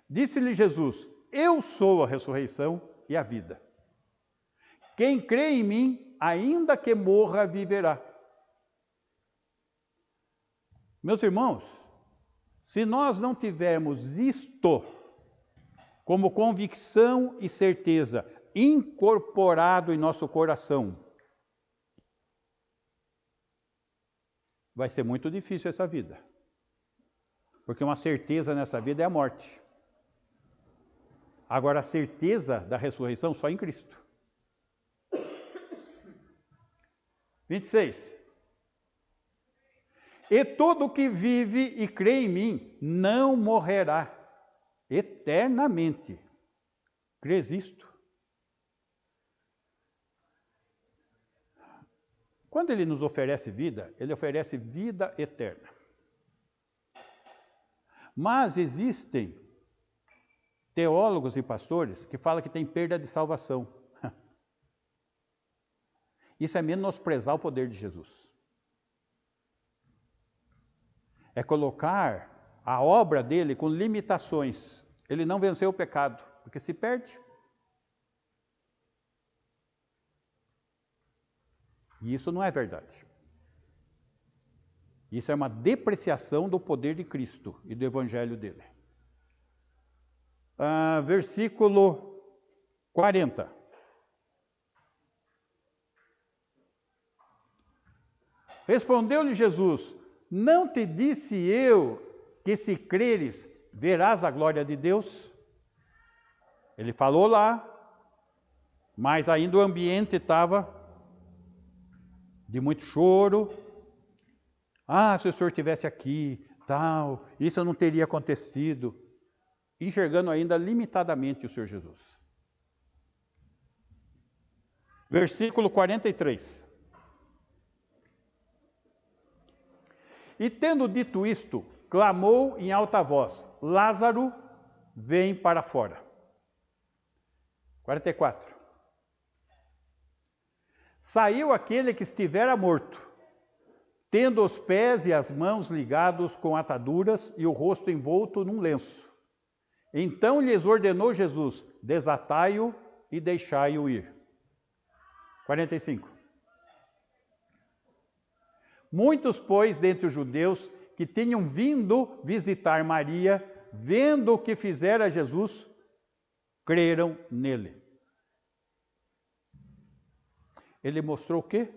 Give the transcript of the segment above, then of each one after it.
Disse-lhe Jesus: eu sou a ressurreição e a vida. Quem crê em mim, ainda que morra, viverá. Meus irmãos, se nós não tivermos isto como convicção e certeza incorporado em nosso coração, vai ser muito difícil essa vida. Porque uma certeza nessa vida é a morte. Agora, a certeza da ressurreição só em Cristo. 26. E todo que vive e crê em mim não morrerá eternamente. Crês isto? Quando ele nos oferece vida, ele oferece vida eterna. Mas existem teólogos e pastores que falam que tem perda de salvação. Isso é menosprezar o poder de Jesus. É colocar a obra dele com limitações. Ele não venceu o pecado, porque se perde. E isso não é verdade. Isso é uma depreciação do poder de Cristo e do evangelho dele. Versículo 40. Respondeu-lhe Jesus: não te disse eu que se creres, verás a glória de Deus? Ele falou lá, mas ainda o ambiente estava de muito choro. Se o senhor estivesse aqui, tal, isso não teria acontecido. Enxergando ainda limitadamente o Senhor Jesus. Versículo 43. E tendo dito isto, clamou em alta voz: Lázaro, vem para fora. 44. Saiu aquele que estivera morto, tendo os pés e as mãos ligados com ataduras e o rosto envolto num lenço. Então lhes ordenou Jesus: desatai-o e deixai-o ir. 45. Muitos, pois, dentre os judeus que tinham vindo visitar Maria, vendo o que fizera Jesus, creram nele. Ele mostrou o quê?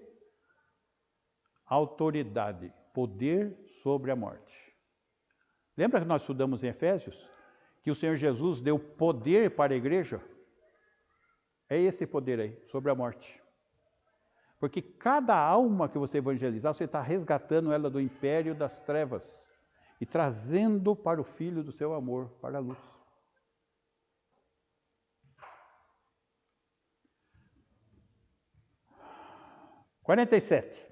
Autoridade, poder sobre a morte. Lembra que nós estudamos em Efésios? Que o Senhor Jesus deu poder para a igreja? É esse poder aí, sobre a morte. Porque cada alma que você evangelizar, você está resgatando ela do império das trevas e trazendo para o Filho do seu amor, para a luz. – 47.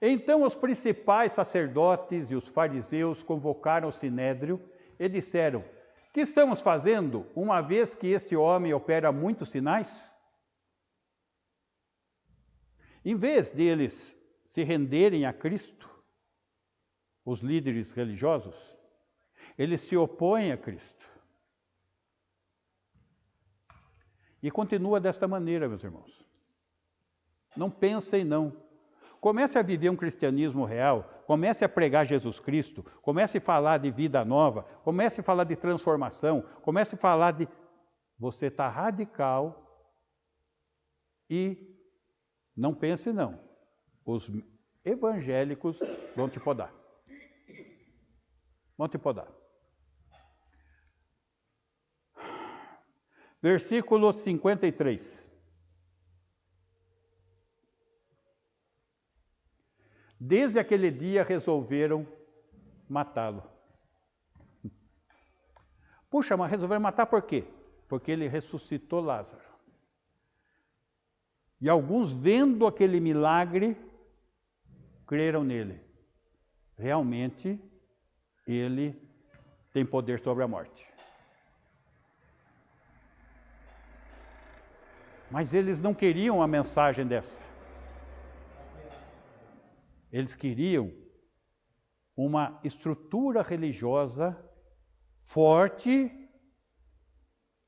Então os principais sacerdotes e os fariseus convocaram o sinédrio e disseram: que estamos fazendo, uma vez que este homem opera muitos sinais? Em vez deles se renderem a Cristo, os líderes religiosos, eles se opõem a Cristo. E continua desta maneira, meus irmãos. Não pensem, não. Comece a viver um cristianismo real, comece a pregar Jesus Cristo, comece a falar de vida nova, comece a falar de transformação, comece a falar de... Você está radical e não pense não. Os evangélicos vão te podar. Vão te podar. Versículo 53. Desde aquele dia resolveram matá-lo. Puxa, mas resolveram matar por quê? Porque ele ressuscitou Lázaro. E alguns, vendo aquele milagre, creram nele. Realmente, ele tem poder sobre a morte. Mas eles não queriam a mensagem dessa. Eles queriam uma estrutura religiosa forte,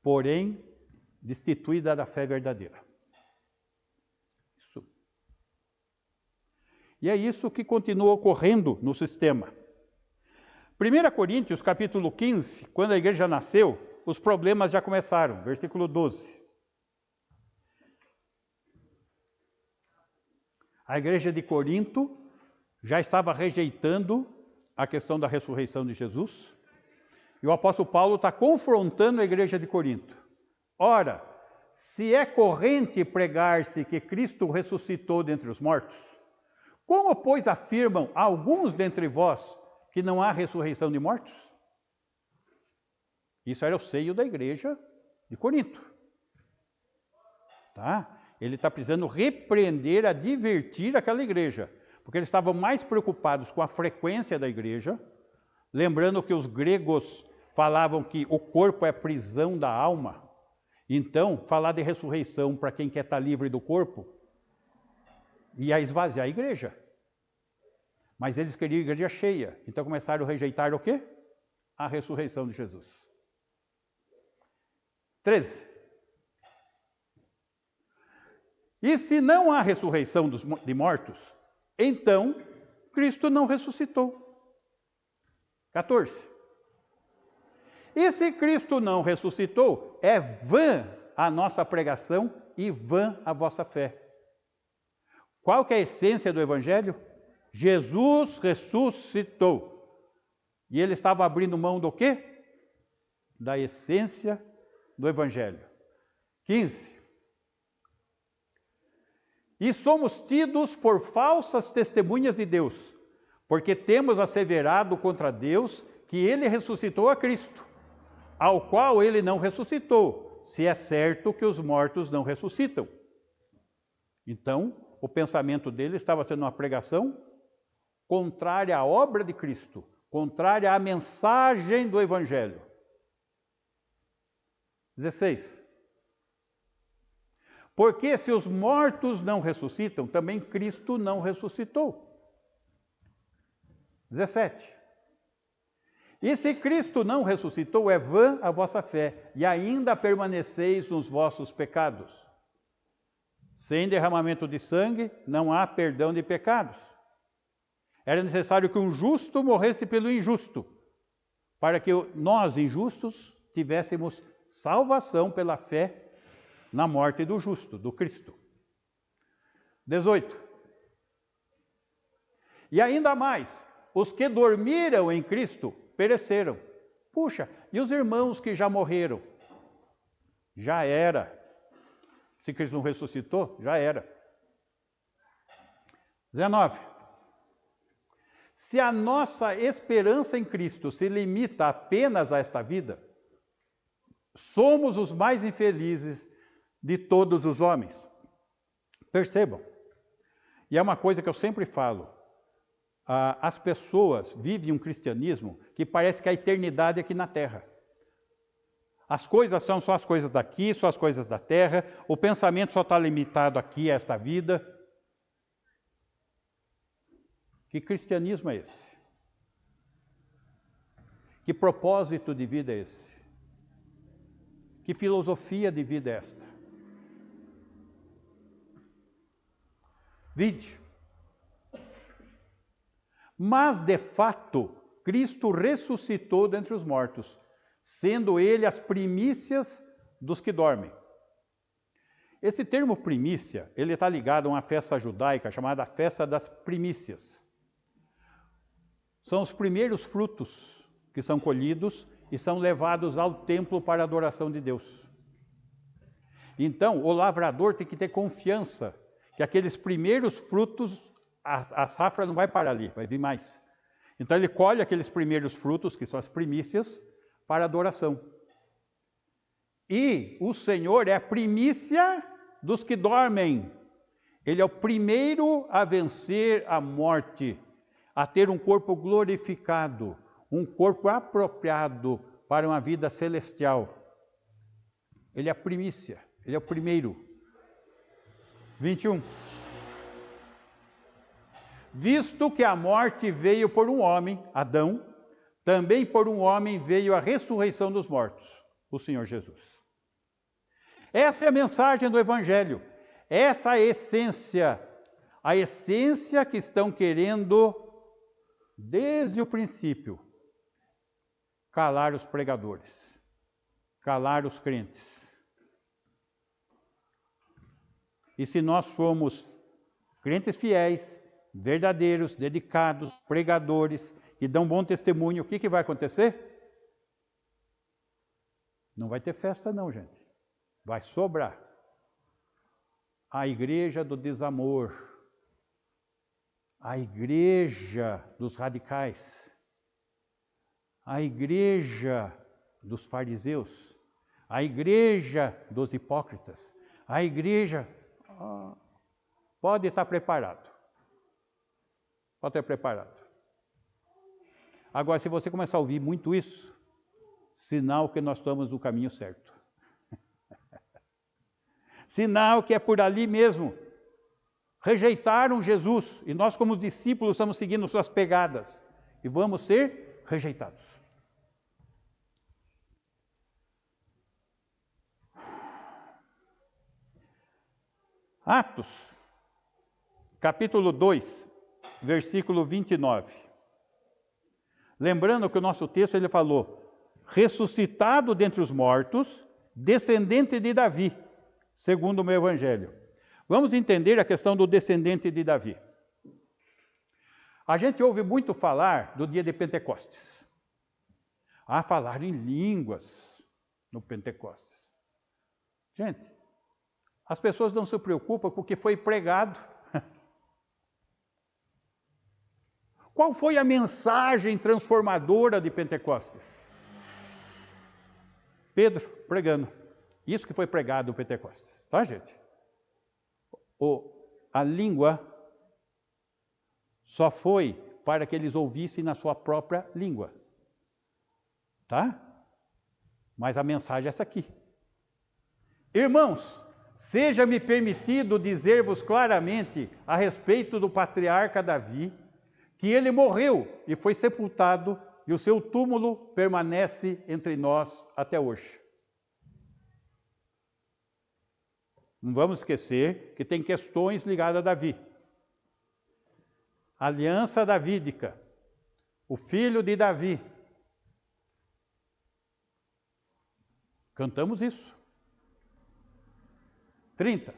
porém destituída da fé verdadeira. Isso. E é isso que continua ocorrendo no sistema. 1 Coríntios, capítulo 15, quando a igreja nasceu, os problemas já começaram. Versículo 12. A igreja de Corinto já estava rejeitando a questão da ressurreição de Jesus. E o apóstolo Paulo está confrontando a igreja de Corinto. Ora, se é corrente pregar-se que Cristo ressuscitou dentre os mortos, como, pois, afirmam alguns dentre vós que não há ressurreição de mortos? Isso era o seio da igreja de Corinto. Tá? Ele está precisando repreender, advertir aquela igreja, porque eles estavam mais preocupados com a frequência da igreja, lembrando que os gregos falavam que o corpo é a prisão da alma. Então, falar de ressurreição para quem quer estar livre do corpo ia esvaziar a igreja. Mas eles queriam a igreja cheia. Então começaram a rejeitar o quê? A ressurreição de Jesus. 13. E se não há ressurreição de mortos, então Cristo não ressuscitou. 14. E se Cristo não ressuscitou, é vã a nossa pregação e vã a vossa fé. Qual que é a essência do Evangelho? Jesus ressuscitou. E ele estava abrindo mão do quê? Da essência do Evangelho. 15. E somos tidos por falsas testemunhas de Deus, porque temos asseverado contra Deus que ele ressuscitou a Cristo, ao qual ele não ressuscitou, se é certo que os mortos não ressuscitam. Então, o pensamento dele estava sendo uma pregação contrária à obra de Cristo, contrária à mensagem do Evangelho. 16. Porque se os mortos não ressuscitam, também Cristo não ressuscitou. 17. E se Cristo não ressuscitou, é vã a vossa fé, e ainda permaneceis nos vossos pecados. Sem derramamento de sangue, não há perdão de pecados. Era necessário que um justo morresse pelo injusto, para que nós, injustos, tivéssemos salvação pela fé na morte do justo, do Cristo. 18. E ainda mais, os que dormiram em Cristo pereceram. Puxa, e os irmãos que já morreram? Já era. Se Cristo não ressuscitou, já era. 19. Se a nossa esperança em Cristo se limita apenas a esta vida, somos os mais infelizes de todos os homens. Percebam, e é uma coisa que eu sempre falo, as pessoas vivem um cristianismo que parece que a eternidade é aqui na Terra. As coisas são só as coisas daqui, só as coisas da Terra, o pensamento só está limitado aqui a esta vida. Que cristianismo é esse? Que propósito de vida é esse? Que filosofia de vida é esta? 20. Mas, de fato, Cristo ressuscitou dentre os mortos, sendo ele as primícias dos que dormem. Esse termo primícia, ele está ligado a uma festa judaica chamada Festa das Primícias. São os primeiros frutos que são colhidos e são levados ao templo para a adoração de Deus. Então, o lavrador tem que ter confiança que aqueles primeiros frutos, a safra não vai parar ali, vai vir mais. Então ele colhe aqueles primeiros frutos, que são as primícias, para adoração. E o Senhor é a primícia dos que dormem. Ele é o primeiro a vencer a morte, a ter um corpo glorificado, um corpo apropriado para uma vida celestial. Ele é a primícia, ele é o primeiro. 21. Visto que a morte veio por um homem, Adão, também por um homem veio a ressurreição dos mortos, o Senhor Jesus. Essa é a mensagem do Evangelho. Essa é a essência que estão querendo, desde o princípio, calar os pregadores, calar os crentes. E se nós formos crentes fiéis, verdadeiros, dedicados, pregadores, que dão bom testemunho, o que vai acontecer? Não vai ter festa não, gente. Vai sobrar. A igreja do desamor, a igreja dos radicais, a igreja dos fariseus, a igreja dos hipócritas, a igreja pode estar preparado. Pode estar preparado. Agora, se você começar a ouvir muito isso, sinal que nós estamos no caminho certo. Sinal que é por ali mesmo. Rejeitaram Jesus e nós, como discípulos, estamos seguindo suas pegadas e vamos ser rejeitados. Atos, capítulo 2, versículo 29. Lembrando que o nosso texto ele falou: ressuscitado dentre os mortos, descendente de Davi, segundo o meu evangelho. Vamos entender a questão do descendente de Davi. A gente ouve muito falar do dia de Pentecostes. Falar em línguas no Pentecostes. Gente, as pessoas não se preocupam com o que foi pregado. Qual foi a mensagem transformadora de Pentecostes? Pedro pregando. Isso que foi pregado no Pentecostes. Tá, gente? A língua só foi para que eles ouvissem na sua própria língua. Tá? Mas a mensagem é essa aqui. Irmãos, seja-me permitido dizer-vos claramente a respeito do patriarca Davi, que ele morreu e foi sepultado, e o seu túmulo permanece entre nós até hoje. Não vamos esquecer que tem questões ligadas a Davi. Aliança davídica, o filho de Davi. Cantamos isso. 30.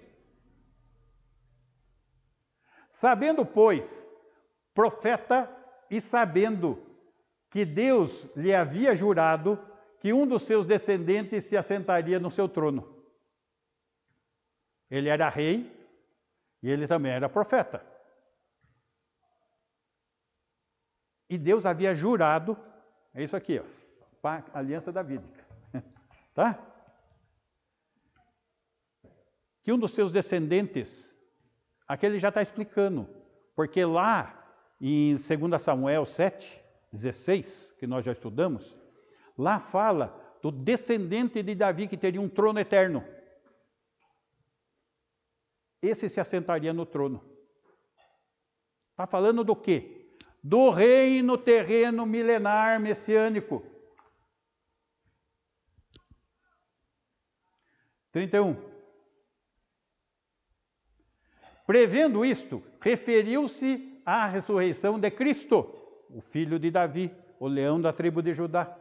Sabendo, pois, profeta, e sabendo que Deus lhe havia jurado que um dos seus descendentes se assentaria no seu trono. Ele era rei e ele também era profeta. E Deus havia jurado, é isso aqui, ó, aliança davídica, tá? Que um dos seus descendentes, aqui ele já está explicando, porque lá em 2 Samuel 7, 16, que nós já estudamos, lá fala do descendente de Davi que teria um trono eterno. Esse se assentaria no trono. Está falando do quê? Do reino terreno milenar messiânico. 31. Prevendo isto, referiu-se à ressurreição de Cristo, o filho de Davi, o leão da tribo de Judá,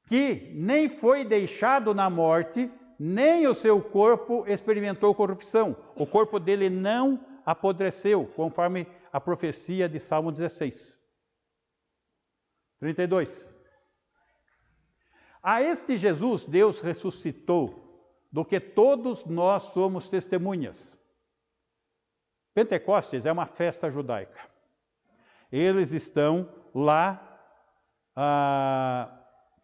que nem foi deixado na morte, nem o seu corpo experimentou corrupção. O corpo dele não apodreceu, conforme a profecia de Salmo 16. 32. A este Jesus, Deus ressuscitou, do que todos nós somos testemunhas. Pentecostes é uma festa judaica. Eles estão lá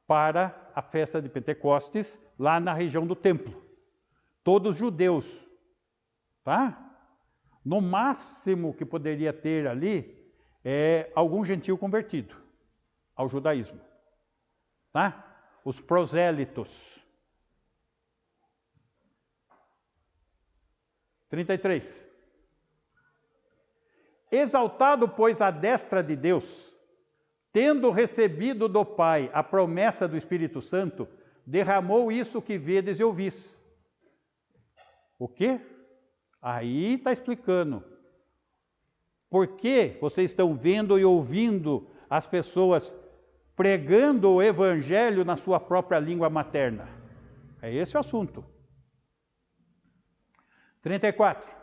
para a festa de Pentecostes, lá na região do templo. Todos judeus, tá? No máximo que poderia ter ali é algum gentil convertido ao judaísmo, tá? Os prosélitos. 33. Exaltado, pois, à destra de Deus, tendo recebido do Pai a promessa do Espírito Santo, derramou isso que vedes e ouvis. O quê? Aí está explicando. Por que vocês estão vendo e ouvindo as pessoas pregando o Evangelho na sua própria língua materna? É esse o assunto. 34.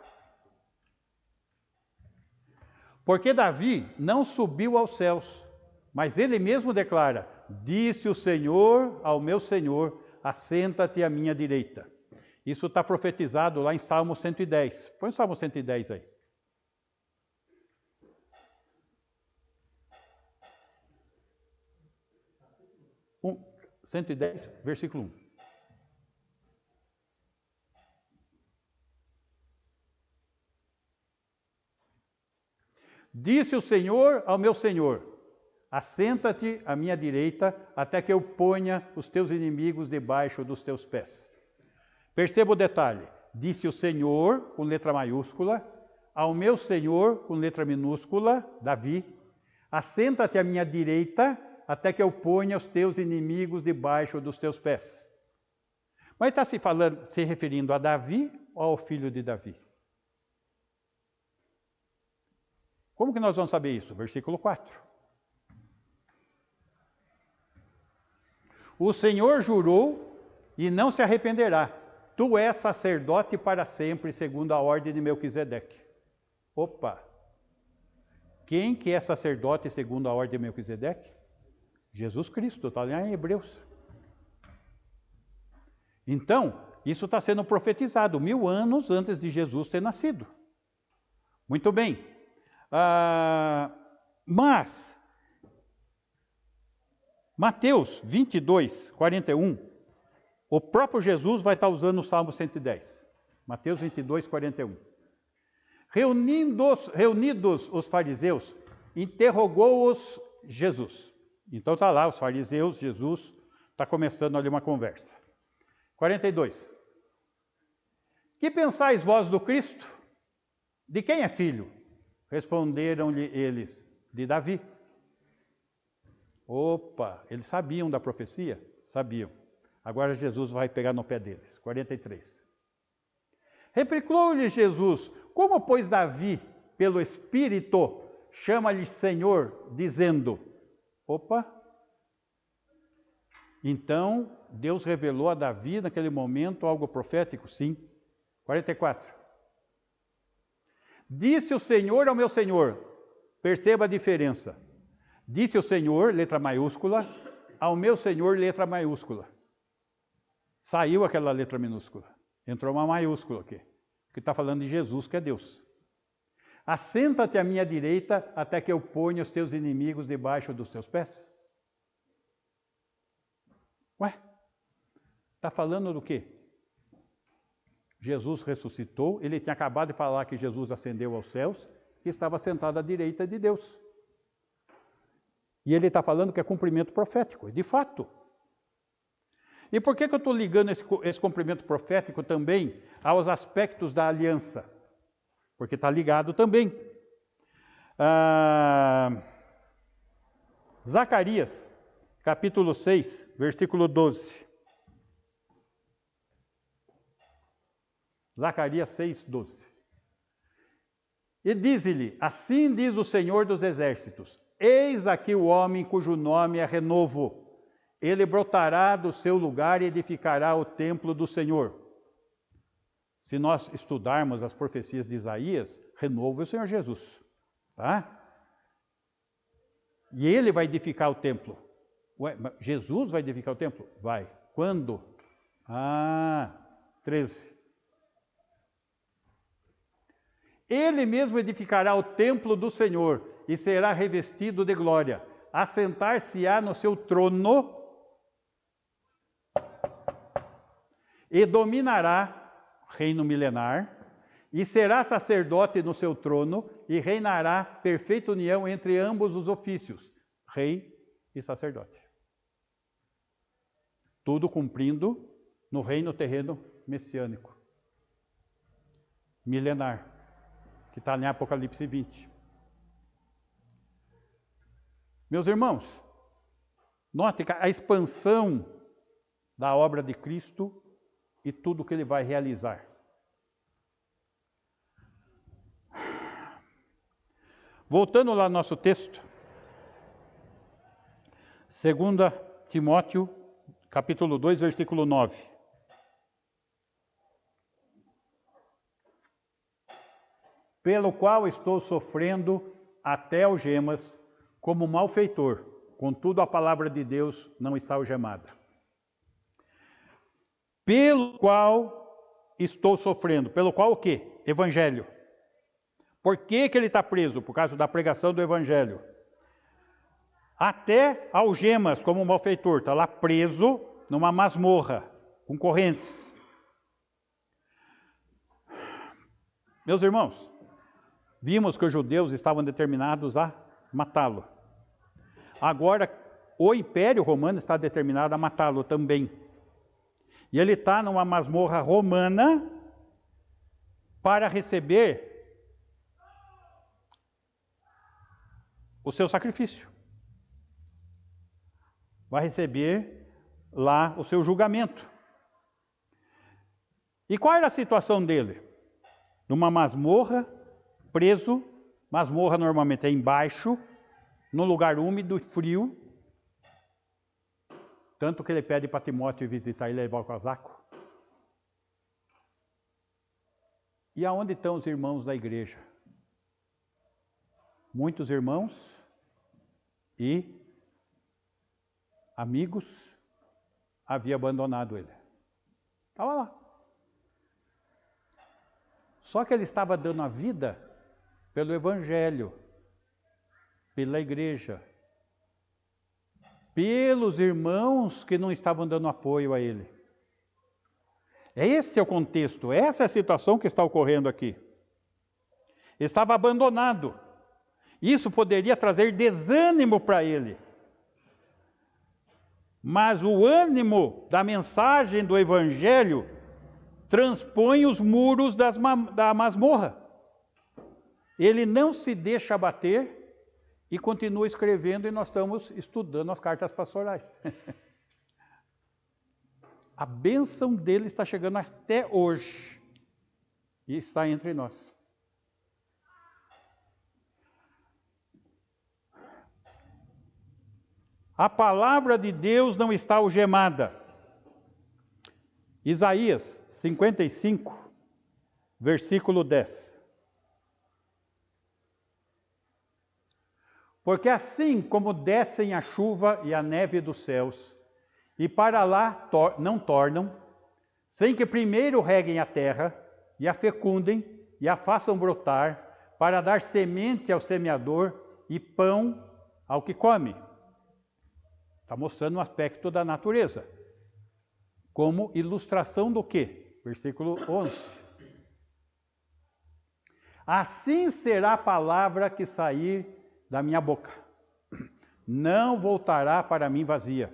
Porque Davi não subiu aos céus, mas ele mesmo declara: disse o Senhor ao meu Senhor, assenta-te à minha direita. Isso está profetizado lá em Salmo 110. Põe o Salmo 110 aí. 110, versículo 1. Disse o Senhor ao meu Senhor: assenta-te à minha direita, até que eu ponha os teus inimigos debaixo dos teus pés. Perceba o detalhe. Disse o Senhor, com letra maiúscula, ao meu Senhor, com letra minúscula, Davi: assenta-te à minha direita, até que eu ponha os teus inimigos debaixo dos teus pés. Mas está se referindo a Davi ou ao filho de Davi? Como que nós vamos saber isso? Versículo 4. O Senhor jurou e não se arrependerá. Tu és sacerdote para sempre, segundo a ordem de Melquisedeque. Opa! Quem que é sacerdote segundo a ordem de Melquisedeque? Jesus Cristo, está lá em Hebreus. Então, isso está sendo profetizado 1000 anos antes de Jesus ter nascido. Muito bem. Mas, Mateus 22, 41, o próprio Jesus vai estar usando o Salmo 110. Mateus 22, 41. Reunidos os fariseus, interrogou-os Jesus. Então está lá, os fariseus, Jesus, está começando ali uma conversa. 42. Que pensais vós do Cristo? De quem é filho? Responderam-lhe eles: de Davi. Opa, eles sabiam da profecia? Sabiam. Agora Jesus vai pegar no pé deles. 43. Replicou-lhe Jesus: como, pois, Davi, pelo Espírito, chama-lhe Senhor, dizendo... Opa! Então, Deus revelou a Davi, naquele momento, algo profético? Sim. 44. Disse o Senhor ao meu Senhor. Perceba a diferença. Disse o Senhor, letra maiúscula, ao meu Senhor, letra maiúscula. Saiu aquela letra minúscula. Entrou uma maiúscula aqui. Que está falando de Jesus, que é Deus. Assenta-te à minha direita, até que eu ponha os teus inimigos debaixo dos teus pés. Ué? Está falando do quê? Jesus ressuscitou, ele tinha acabado de falar que Jesus ascendeu aos céus, que estava sentado à direita de Deus. E ele está falando que é cumprimento profético, de fato. E por que eu estou ligando esse cumprimento profético também aos aspectos da aliança? Porque está ligado também. Zacarias, capítulo 6, versículo 12. Zacarias 6, 12. E diz-lhe: assim diz o Senhor dos Exércitos: eis aqui o homem cujo nome é Renovo. Ele brotará do seu lugar e edificará o templo do Senhor. Se nós estudarmos as profecias de Isaías, renovo é o Senhor Jesus. Tá? E ele vai edificar o templo. Ué, Jesus vai edificar o templo? Vai. Quando? 13. Ele mesmo edificará o templo do Senhor e será revestido de glória. Assentar-se-á no seu trono e dominará, reino milenar, e será sacerdote no seu trono e reinará perfeita união entre ambos os ofícios, rei e sacerdote. Tudo cumprindo no reino terreno messiânico, milenar, que está em Apocalipse 20. Meus irmãos, note a expansão da obra de Cristo e tudo que ele vai realizar. Voltando lá no nosso texto, 2 Timóteo, capítulo 2, versículo 9. Pelo qual estou sofrendo até algemas como malfeitor, contudo a palavra de Deus não está algemada. Pelo qual estou sofrendo, pelo qual o quê? Evangelho. Por que ele está preso? Por causa da pregação do Evangelho. Até algemas, como um malfeitor, está lá preso numa masmorra, com correntes. Meus irmãos, vimos que os judeus estavam determinados a matá-lo. Agora, o Império Romano está determinado a matá-lo também. E ele está numa masmorra romana para receber o seu sacrifício. Vai receber lá o seu julgamento. E qual era a situação dele? Numa masmorra, preso, masmorra normalmente é embaixo, num lugar úmido e frio, tanto que ele pede para Timóteo visitar e levar o casaco. E aonde estão os irmãos da igreja? Muitos irmãos e amigos haviam abandonado ele. Estava lá. Só que ele estava dando a vida pelo Evangelho, pela igreja, pelos irmãos que não estavam dando apoio a ele. Esse é o contexto, essa é a situação que está ocorrendo aqui. Estava abandonado. Isso poderia trazer desânimo para ele. Mas o ânimo da mensagem do Evangelho transpõe os muros da masmorra. Ele não se deixa abater e continua escrevendo, e nós estamos estudando as cartas pastorais. A bênção dele está chegando até hoje e está entre nós. A palavra de Deus não está algemada. Isaías 55, versículo 10. Porque assim como descem a chuva e a neve dos céus, e para lá não tornam, sem que primeiro reguem a terra, e a fecundem, e a façam brotar, para dar semente ao semeador e pão ao que come. Está mostrando um aspecto da natureza. Como ilustração do quê? Versículo 11. Assim será a palavra que sair da minha boca. Não voltará para mim vazia,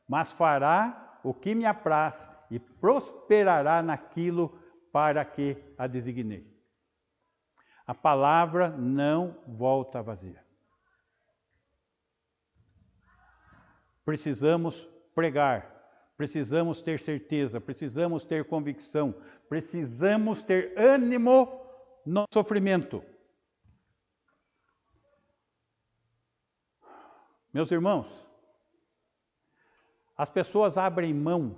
mas fará o que me apraz e prosperará naquilo para que a designei. A palavra não volta vazia. Precisamos pregar, precisamos ter certeza, precisamos ter convicção, precisamos ter ânimo no sofrimento. Meus irmãos, as pessoas abrem mão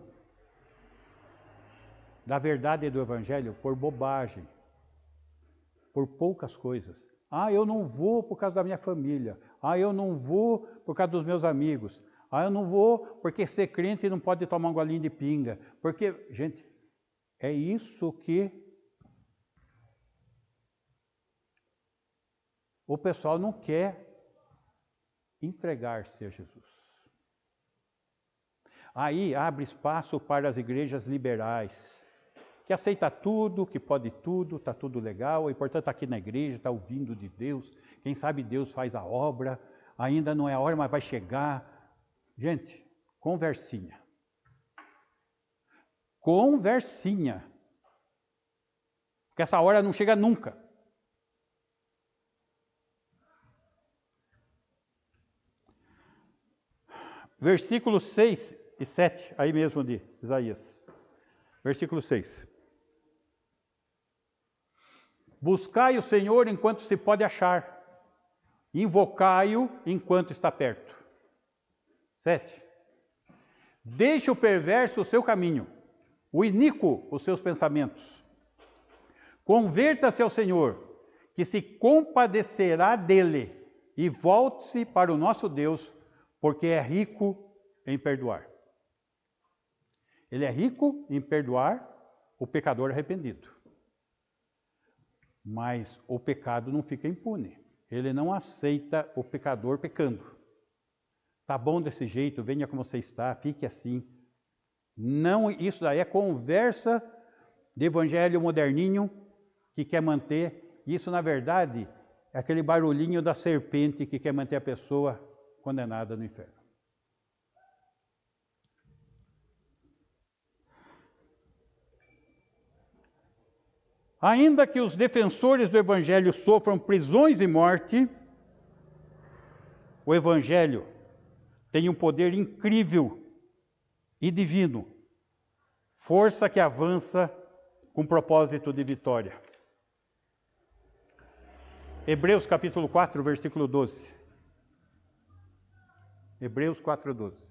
da verdade do Evangelho por bobagem, por poucas coisas. Ah, eu não vou por causa da minha família. Ah, eu não vou por causa dos meus amigos. Ah, eu não vou porque ser crente não pode tomar um golinho de pinga. Porque, gente, é isso que o pessoal não quer entregar-se a Jesus. Aí abre espaço para as igrejas liberais, que aceita tudo, que pode tudo, está tudo legal, o importante está aqui na igreja, está ouvindo de Deus, quem sabe Deus faz a obra, ainda não é a hora, mas vai chegar. Gente, conversinha. Conversinha. Porque essa hora não chega nunca. versículos 6 e 7, aí mesmo de Isaías. Versículo 6. Buscai o Senhor enquanto se pode achar, invocai-o enquanto está perto. 7. Deixe o perverso o seu caminho, o iníquo os seus pensamentos. Converta-se ao Senhor, que se compadecerá dele, e volte-se para o nosso Deus, porque é rico em perdoar. Ele é rico em perdoar o pecador arrependido. Mas o pecado não fica impune. Ele não aceita o pecador pecando. Tá bom desse jeito, venha como você está, fique assim. Não, isso daí é conversa de evangelho moderninho que quer manter. Isso, na verdade, é aquele barulhinho da serpente que quer manter a pessoa condenada no inferno. Ainda que os defensores do Evangelho sofram prisões e morte, o Evangelho tem um poder incrível e divino, força que avança com propósito de vitória. Hebreus capítulo 4, versículo 12. Hebreus 4, 12.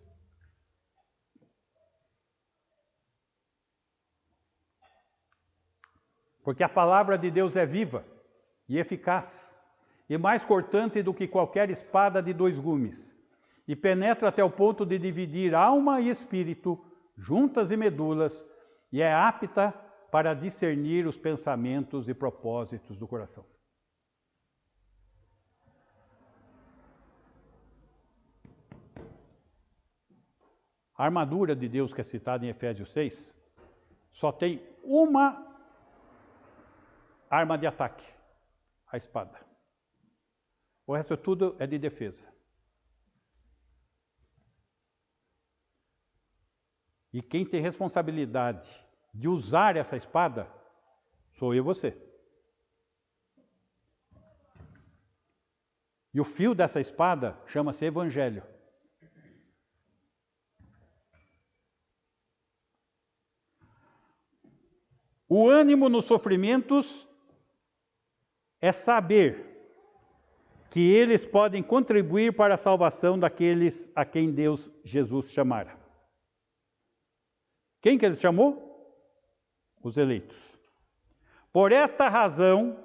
Porque a palavra de Deus é viva e eficaz, e mais cortante do que qualquer espada de dois gumes, e penetra até o ponto de dividir alma e espírito, juntas e medulas, e é apta para discernir os pensamentos e propósitos do coração. A armadura de Deus que é citada em Efésios 6, só tem uma arma de ataque, a espada. O resto tudo é de defesa. E quem tem responsabilidade de usar essa espada, sou eu e você. E o fio dessa espada chama-se Evangelho. O ânimo nos sofrimentos é saber que eles podem contribuir para a salvação daqueles a quem Deus Jesus chamara. Quem que ele chamou? Os eleitos. Por esta razão,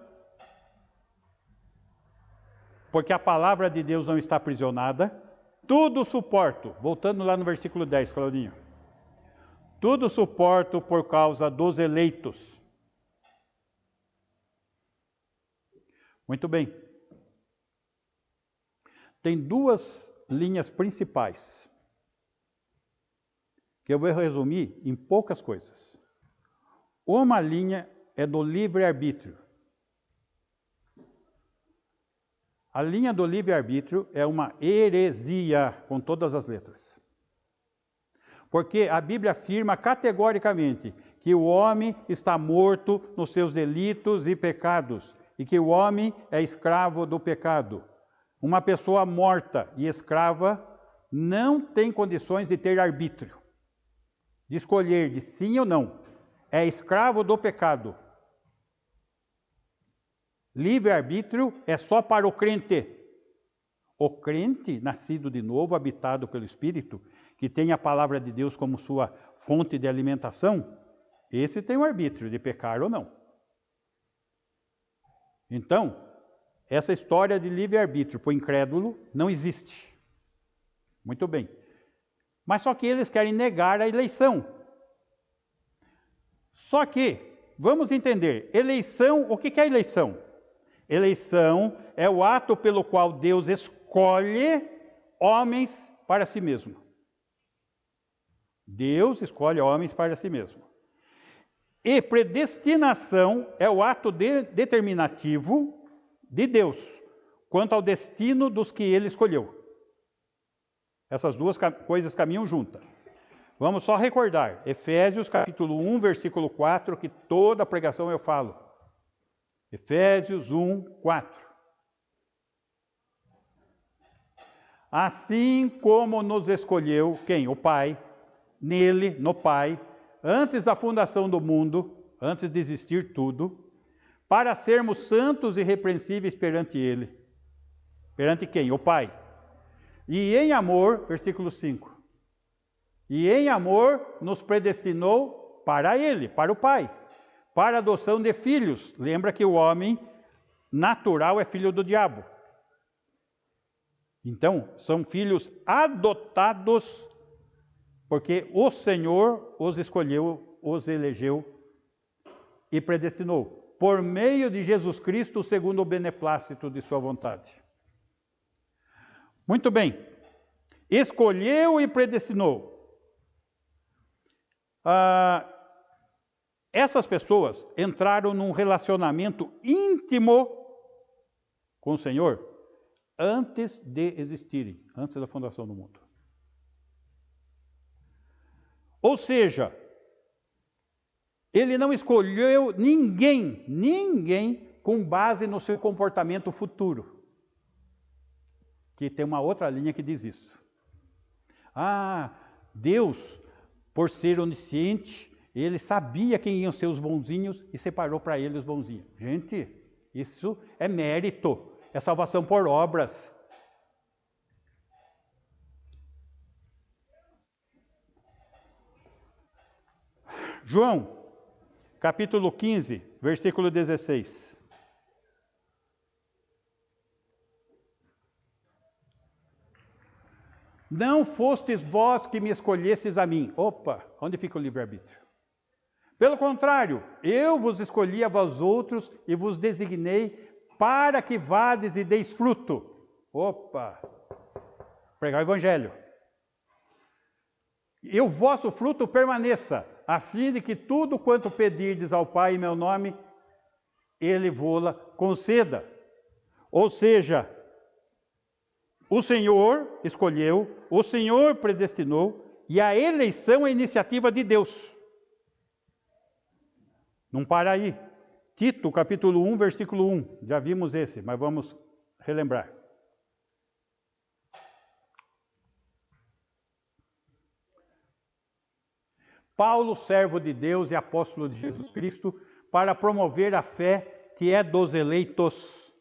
porque a palavra de Deus não está aprisionada, tudo suporto. Voltando lá no versículo 10, Claudinho. Tudo suporto por causa dos eleitos. Muito bem. Tem duas linhas principais, que eu vou resumir em poucas coisas. Uma linha é do livre-arbítrio. A linha do livre-arbítrio é uma heresia, com todas as letras. Porque a Bíblia afirma categoricamente que o homem está morto nos seus delitos e pecados, e que o homem é escravo do pecado. Uma pessoa morta e escrava não tem condições de ter arbítrio, de escolher de sim ou não. É escravo do pecado. Livre-arbítrio é só para o crente. O crente, nascido de novo, habitado pelo Espírito, que tem a palavra de Deus como sua fonte de alimentação, esse tem o arbítrio de pecar ou não. Então, essa história de livre-arbítrio para o incrédulo não existe. Muito bem. Mas só que eles querem negar a eleição. Só que, vamos entender, eleição, o que é eleição? Eleição é o ato pelo qual Deus escolhe homens para si mesmo. Deus escolhe homens para si mesmo. E predestinação é o ato determinativo de Deus quanto ao destino dos que ele escolheu. Essas duas coisas caminham juntas. Vamos só recordar, Efésios capítulo 1, versículo 4, que toda a pregação eu falo. Efésios 1, 4. Assim como nos escolheu, quem? O Pai, nele, no Pai, antes da fundação do mundo, antes de existir tudo, para sermos santos e irrepreensíveis perante Ele. Perante quem? O Pai. E em amor, versículo 5. E em amor nos predestinou para Ele, para o Pai, para a adoção de filhos. Lembra que o homem natural é filho do diabo. Então, são filhos adotados, porque o Senhor os escolheu, os elegeu e predestinou, por meio de Jesus Cristo, segundo o beneplácito de sua vontade. Muito bem. Escolheu e predestinou. Essas pessoas entraram num relacionamento íntimo com o Senhor antes de existirem, antes da fundação do mundo. Ou seja, ele não escolheu ninguém com base no seu comportamento futuro. Que tem uma outra linha que diz isso. Deus, por ser onisciente, ele sabia quem iam ser os bonzinhos e separou para ele os bonzinhos. Gente, isso é mérito, é salvação por obras. João, capítulo 15, versículo 16. Não fostes vós que me escolhestes a mim. Opa, onde fica o livre-arbítrio? Pelo contrário, eu vos escolhi a vós outros e vos designei para que vades e deis fruto. Opa, pregar o evangelho. E o vosso fruto permaneça, a fim de que tudo quanto pedirdes ao Pai em meu nome, Ele vô-la conceda. Ou seja, o Senhor escolheu, o Senhor predestinou, e a eleição é iniciativa de Deus. Não para aí. Tito, capítulo 1, versículo 1. Já vimos esse, mas vamos relembrar. Paulo, servo de Deus e apóstolo de Jesus Cristo, para promover a fé que é dos eleitos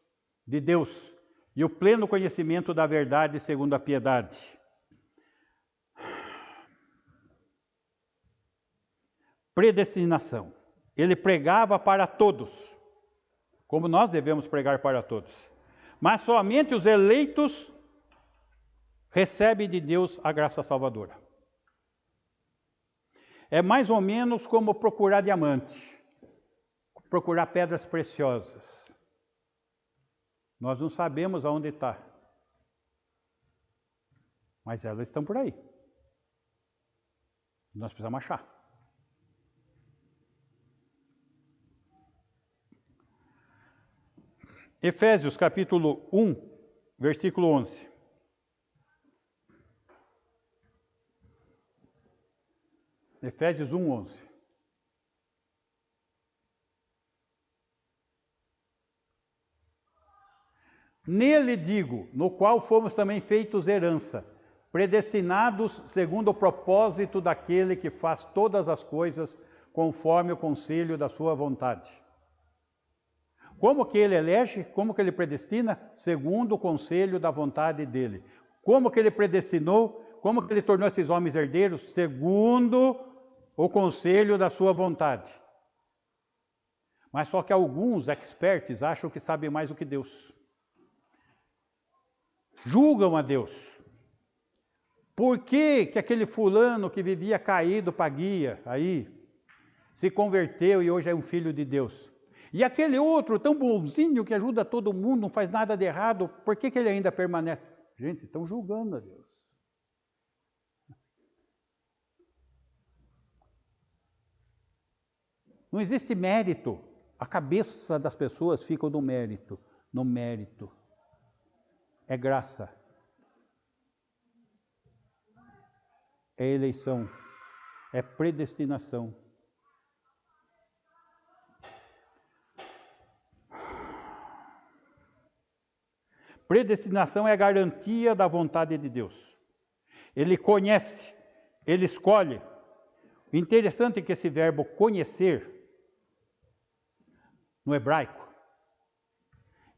de Deus e o pleno conhecimento da verdade segundo a piedade. Predestinação. Ele pregava para todos, como nós devemos pregar para todos. Mas somente os eleitos recebem de Deus a graça salvadora. É mais ou menos como procurar diamante, procurar pedras preciosas. Nós não sabemos aonde está, mas elas estão por aí. Nós precisamos achar. Efésios capítulo 1, versículo 11. Efésios 1, 11. Nele digo, no qual fomos também feitos herança, predestinados segundo o propósito daquele que faz todas as coisas conforme o conselho da sua vontade. Como que ele elege? Como que ele predestina? Segundo o conselho da vontade dele. Como que ele predestinou? Como que ele tornou esses homens herdeiros? Segundo o conselho da sua vontade. Mas só que alguns experts acham que sabem mais do que Deus. Julgam a Deus. Por que que aquele fulano que vivia caído para guia aí se converteu e hoje é um filho de Deus? E aquele outro tão bonzinho que ajuda todo mundo, não faz nada de errado, por que que ele ainda permanece? Gente, estão julgando a Deus. Não existe mérito. A cabeça das pessoas fica no mérito. No mérito. É graça. É eleição. É predestinação. Predestinação é a garantia da vontade de Deus. Ele conhece, ele escolhe. O interessante é que esse verbo conhecer, no hebraico,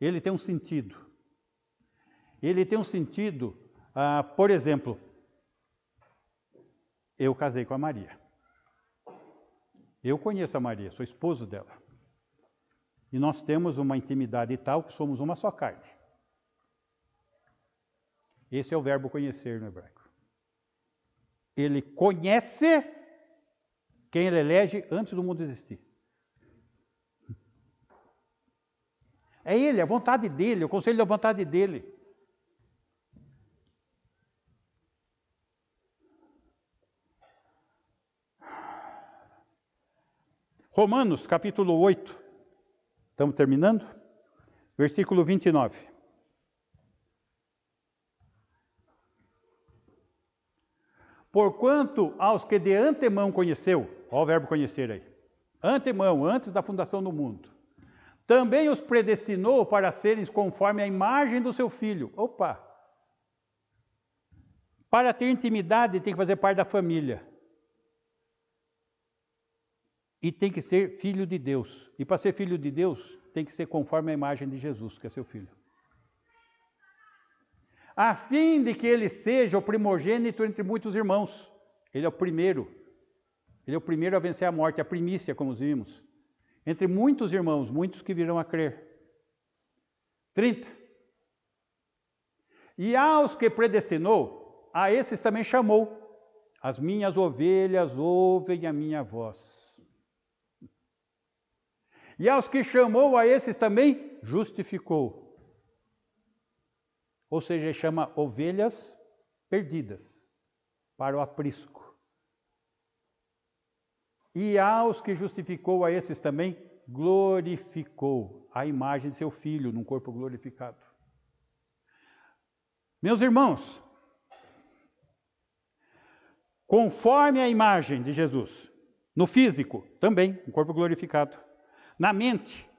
ele tem um sentido. Ele tem um sentido, por exemplo, eu casei com a Maria. Eu conheço a Maria, sou esposo dela. E nós temos uma intimidade tal que somos uma só carne. Esse é o verbo conhecer no hebraico. Ele conhece quem ele elege antes do mundo existir. É ele, a vontade dele, o conselho da vontade dele. Romanos, capítulo 8, estamos terminando? Versículo 29. Porquanto aos que de antemão conheceu, olha o verbo conhecer aí, antemão, antes da fundação do mundo, também os predestinou para serem conforme a imagem do seu filho. Opa! Para ter intimidade tem que fazer parte da família. E tem que ser filho de Deus. E para ser filho de Deus, tem que ser conforme a imagem de Jesus, que é seu filho. A fim de que ele seja o primogênito entre muitos irmãos. Ele é o primeiro. Ele é o primeiro a vencer a morte, a primícia, como vimos. Entre muitos irmãos, muitos que virão a crer. 30. E aos que predestinou, a esses também chamou. As minhas ovelhas ouvem a minha voz. E aos que chamou, a esses também justificou. Ou seja, ele chama ovelhas perdidas para o aprisco. E aos que justificou, a esses também glorificou a imagem de seu Filho num corpo glorificado. Meus irmãos, conforme a imagem de Jesus, no físico também, um corpo glorificado. Na mente,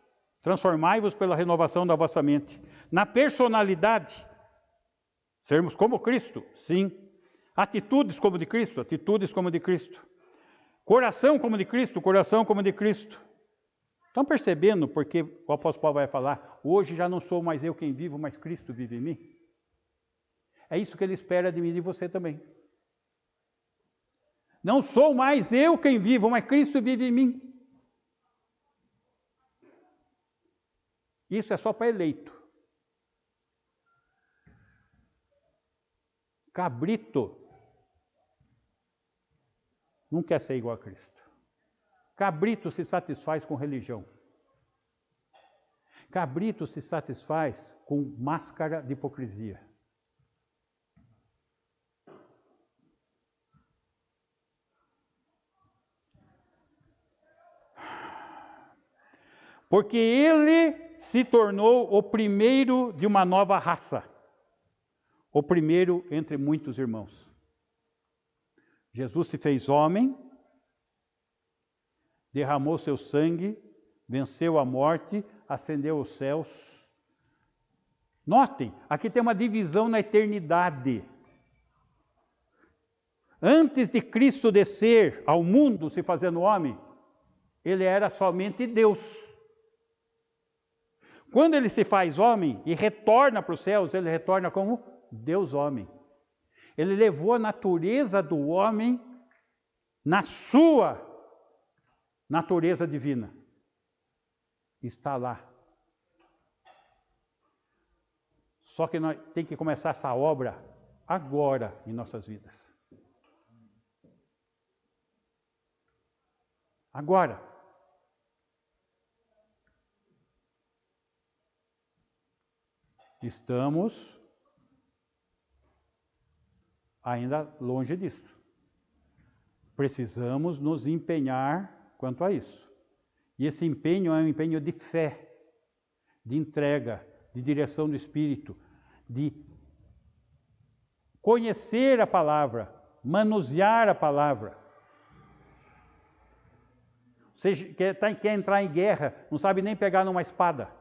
transformai-vos pela renovação da vossa mente. Na personalidade, sermos como Cristo, sim. Atitudes como de Cristo, atitudes como de Cristo. Coração como de Cristo, coração como de Cristo. Estão percebendo porque o apóstolo Paulo vai falar, hoje já não sou mais eu quem vivo, mas Cristo vive em mim? É isso que ele espera de mim e de você também. Não sou mais eu quem vivo, mas Cristo vive em mim. Isso é só para eleito. Cabrito não quer ser igual a Cristo. Cabrito se satisfaz com religião. Cabrito se satisfaz com máscara de hipocrisia. Porque ele se tornou o primeiro de uma nova raça. O primeiro entre muitos irmãos. Jesus se fez homem, derramou seu sangue, venceu a morte, ascendeu aos céus. Notem, aqui tem uma divisão na eternidade. Antes de Cristo descer ao mundo, se fazendo homem, ele era somente Deus. Quando ele se faz homem e retorna para os céus, ele retorna como Deus homem. Ele levou a natureza do homem na sua natureza divina. Está lá. Só que nós temos que começar essa obra agora em nossas vidas. Agora. Estamos ainda longe disso. Precisamos nos empenhar quanto a isso. E esse empenho é um empenho de fé, de entrega, de direção do Espírito, de conhecer a palavra, manusear a palavra. Você quer entrar em guerra, não sabe nem pegar numa espada.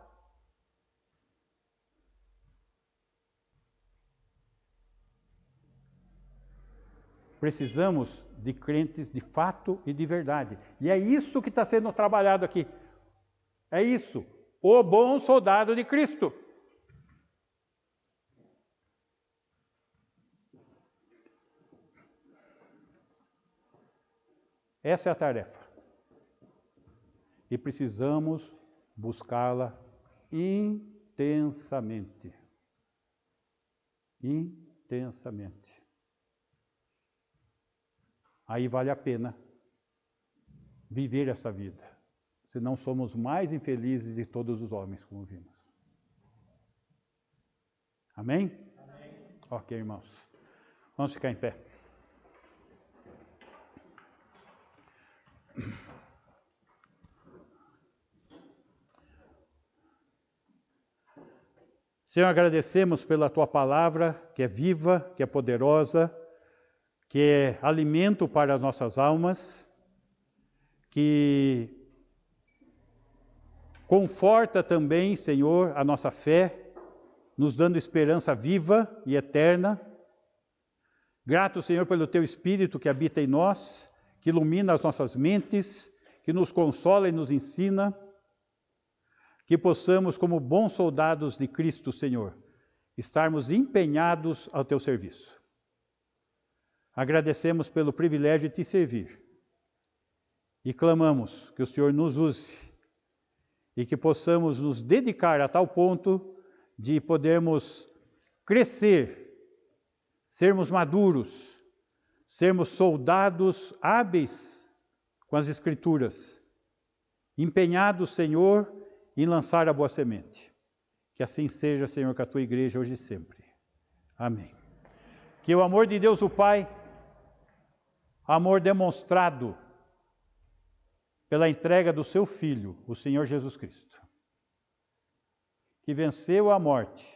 precisamos de crentes de fato e de verdade. E é isso que está sendo trabalhado aqui. É isso. O bom soldado de Cristo. Essa é a tarefa. E precisamos buscá-la intensamente. Intensamente. Aí vale a pena viver essa vida. Senão somos mais infelizes de todos os homens, como vimos. Amém? Amém. Ok, irmãos. Vamos ficar em pé. Senhor, agradecemos pela Tua palavra, que é viva, que é poderosa, que é alimento para as nossas almas, que conforta também, Senhor, a nossa fé, nos dando esperança viva e eterna. Grato, Senhor, pelo Teu Espírito que habita em nós, que ilumina as nossas mentes, que nos consola e nos ensina, que possamos, como bons soldados de Cristo, Senhor, estarmos empenhados ao Teu serviço. Agradecemos pelo privilégio de Te servir e clamamos que o Senhor nos use e que possamos nos dedicar a tal ponto de podermos crescer, sermos maduros, sermos soldados hábeis com as Escrituras, empenhados, Senhor, em lançar a boa semente. Que assim seja, Senhor, com a Tua igreja hoje e sempre. Amém. Que o amor de Deus, o Pai, amor demonstrado pela entrega do Seu Filho, o Senhor Jesus Cristo, que venceu a morte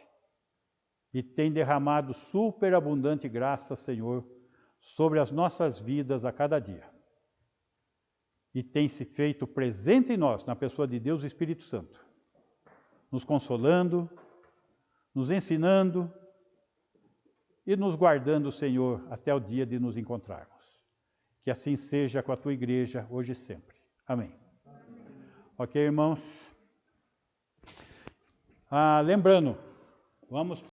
e tem derramado superabundante graça, Senhor, sobre as nossas vidas a cada dia. E tem se feito presente em nós, na pessoa de Deus e Espírito Santo, nos consolando, nos ensinando e nos guardando, Senhor, até o dia de nos encontrarmos. Que assim seja com a Tua igreja, hoje e sempre. Amém. Ok, irmãos? Lembrando, vamos